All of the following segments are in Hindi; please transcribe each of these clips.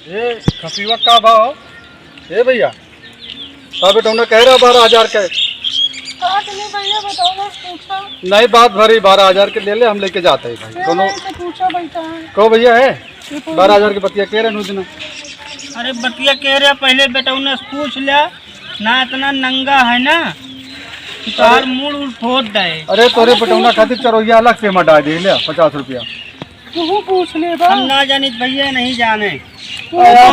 ये खसीवा का भाव ए भैया? हाँ बेटा उन्हें कह रहा 12,000 का। नहीं भैया बताओ ना, पूछा नहीं बात भरी 12,000 के ले ले, हम लेके जाते हैं भाई। दोनों पूछा बैठा है। कहो भैया है 12,000 की बतिया कह रहे नुदिना। अरे बतिया कह रहे पहले बेटा उन्हें पूछ लिया ना, इतना नंगा है ना तार मूड उड़ फोड़ दे। अरे तोरे पटौना खातिर चरोहिया अलग से मटा दे ले 50 रुपया। तू पूछ ले बा। हम ना जानी भैया, नहीं जाने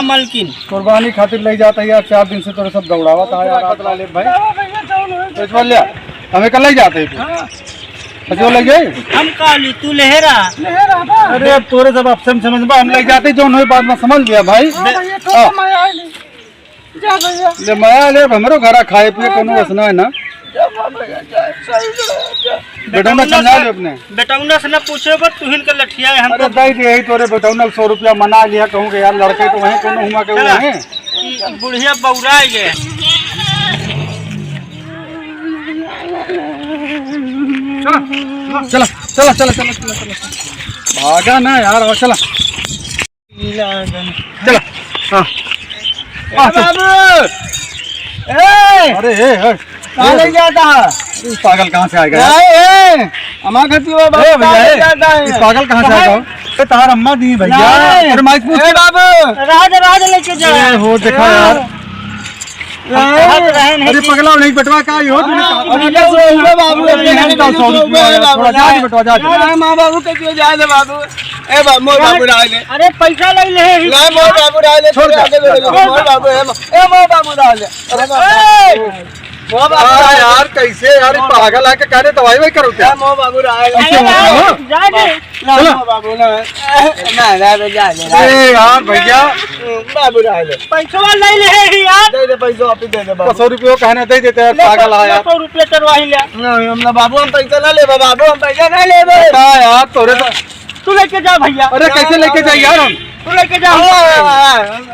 मलकिन कुर्बानी खातिर ले जाता है यार। 4 दिन से तोरे सब दौड़ावा था यार। बदला ले भाई भैया जाओ ना। तो लिया हमें कल ले जाते हैं जो ले गए हम काली तू लहरा। अरे अब तोरे सब ऑप्शन समझ में हम ले जाते जो नहीं बात में समझ लिया भाई। ले माया ले हमरो घर खाए पिए कोनो वसना है ना। बेटौना समझा ले अपने बेटौना से ना पूछे बस तू हिन के लठिया है। अरे दाई दे यही तोरे बेटौना 100 रुपया मना लिया। कहूँ यार लड़के तो वहीं कोनो हुआ के हुए हैं। बुढ़िया बौरा गए। चला चला चला चला चला चला भागा ना यार। और चला चला। हाँ बाबू अरे कहाँ ले जाता है? इस पागल कहाँ से आएगा? हमारे इस पागल कहाँ से आएगा? तार अम्मा दी भैया। अरे माइक पूछ बाबू राज लेके जा। हो देखा यार। अरे पगला नहीं बटवा का ही हो माँ बाबू के क्यों जाए दे बाबू? ए बाबू बाबू राज ले। अरे पैसा ले ले नहीं मोर बाबू राज ले। छोड़ मोर बाबू ए मोर बाबू राज ले। यार कैसे यार पागल आके कह रहे दवाई वाई करो क्या? मोर बाबू राज बाबू यार भैया बाबू राज ले। पैसा ले ले यार। दे दे पैसा वापस दे दे बाबू। 100 रुपये कहने दे देते हैं पागल आया। 100 रुपये चरवाही ले। हम बाबू हम पैसा ना ले बाबू, हम पैसा ना ले यार तोरे तो तू लेके जा भैया। अरे कैसे लेके जाए यार हम? तू लेके जा।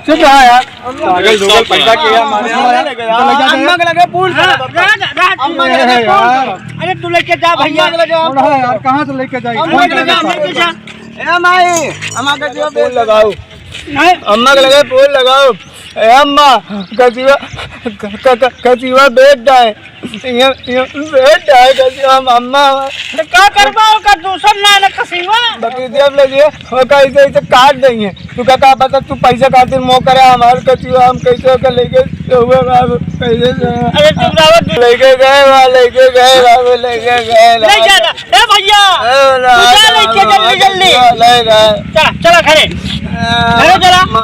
चुप रहा यार पागल लोग पैसा किया अम्मा के लगे पूछ अम्मा के लगे पूछ। अरे तू लेके जा भैया यार। कहाँ से लेके जाए? अम्मा के लगे ए माई अम्मा का जो बोल लगाओ। अम्मा के लगे बोल लगाओ। ए अम्मा कसीवा बैठ जाए बैठ जाए कसीवा। अम्मा क्या करवाओ का दूसरा ना कसीवा बकरी देव लगे वो कैसे ऐसे काट देंगे। तू क्या पता तू पैसा खातिर मोह करे हमारे कसीवा। हम कैसे होकर लेके हुए बाबू कैसे? अरे तुम रावत लेके गए लेके गए बाबू लेके गए भैया लेके जल्दी जल्दी ले गए। चला चला खड़े